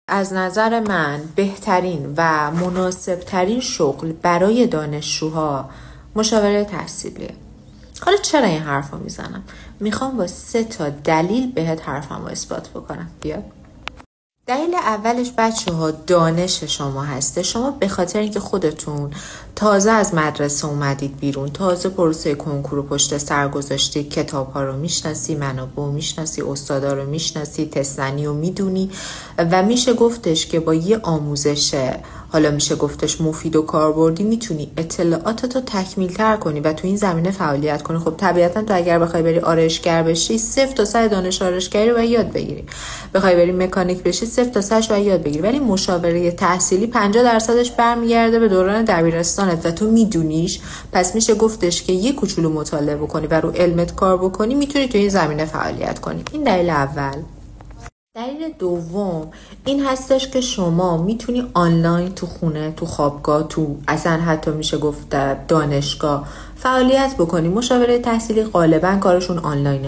از نظر من بهترین و مناسبترین شغل برای دانشجوها مشاوره تحصیلیه. حالا چرا این حرف رو میزنم؟ میخوام با 3 دلیل بهت حرفم رو اثبات بکنم. بیا. دلیل اولش بچه‌ها دانش شما هسته. شما به خاطر اینکه خودتون تازه از مدرسه اومدید بیرون، تازه پروسه کنکور رو پشت سر گذاشتی، کتاب‌ها رو میشناسی، منابع رو میشناسی، استادا رو میشناسی، تستنی رو میدونی و میشه گفتش که با یه آموزش حالا میشه گفتش مفید و کاربردی میتونی اطلاعاتتو تکمیل تر کنی و تو این زمینه فعالیت کنی. خب طبیعتا تو اگر بخوای بری آرایشگر بشی 0 تا 100 دانش آرایشگری رو یاد بگیری، بخوای بری مکانیک بشی 0 تا 100 رو یاد بگیری، ولی مشاوره تحصیلی 50% برمیگرده به دوران دبیرستانت و تو میدونیش. پس میشه گفتش که یه کوچولو مطالعه بکنی و رو علمت کار بکنی میتونی تو این زمینه فعالیت کنی. این دلیل اول. دلیل دوم این هستش که شما میتونی آنلاین تو خونه، تو خوابگاه، تو اصلا حتی میشه گفت دانشگاه فعالیت بکنی. مشاوره تحصیلی غالبا کارشون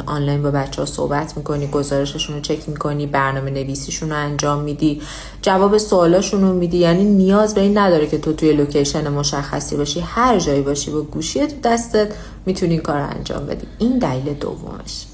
آنلاین با بچه ها صحبت میکنی، گزارششون رو چک میکنی، برنامه نویسیشون رو انجام میدی، جواب سوالاشون رو میدی. یعنی نیاز به این نداره که تو توی لوکیشن مشخصی باشی، هر جایی باشی با گوشی تو دستت میتونی این کار رو انجام بدی. این دلیل دومش.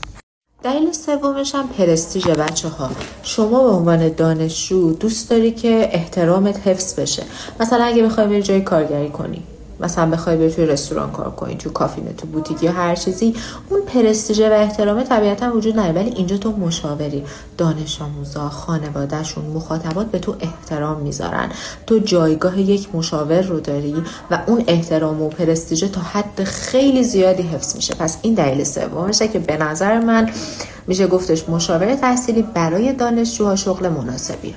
دلیل سومش هم پرستیژ. بچه‌ها شما به عنوان دانشجو دوست داری که احترامت حفظ بشه. مثلا اگه بخوای بری جای کارگری کنی، مثلا بخوای بری توی رستوران کار کنی، تو کافینه، تو بوتیک یا هر چیزی، اون پرستیژ و احترام طبیعتا وجود نداره. ولی اینجا تو مشاوری، دانش آموزا، خانوادهشون، مخاطبات به تو احترام میذارن. تو جایگاه یک مشاور رو داری و اون احترام و پرستیژ تا حد خیلی زیادی حفظ میشه. پس این دلیل سومشه که به نظر من میشه گفتش مشاور تحصیلی برای دانشجوها شغل مناسبیه.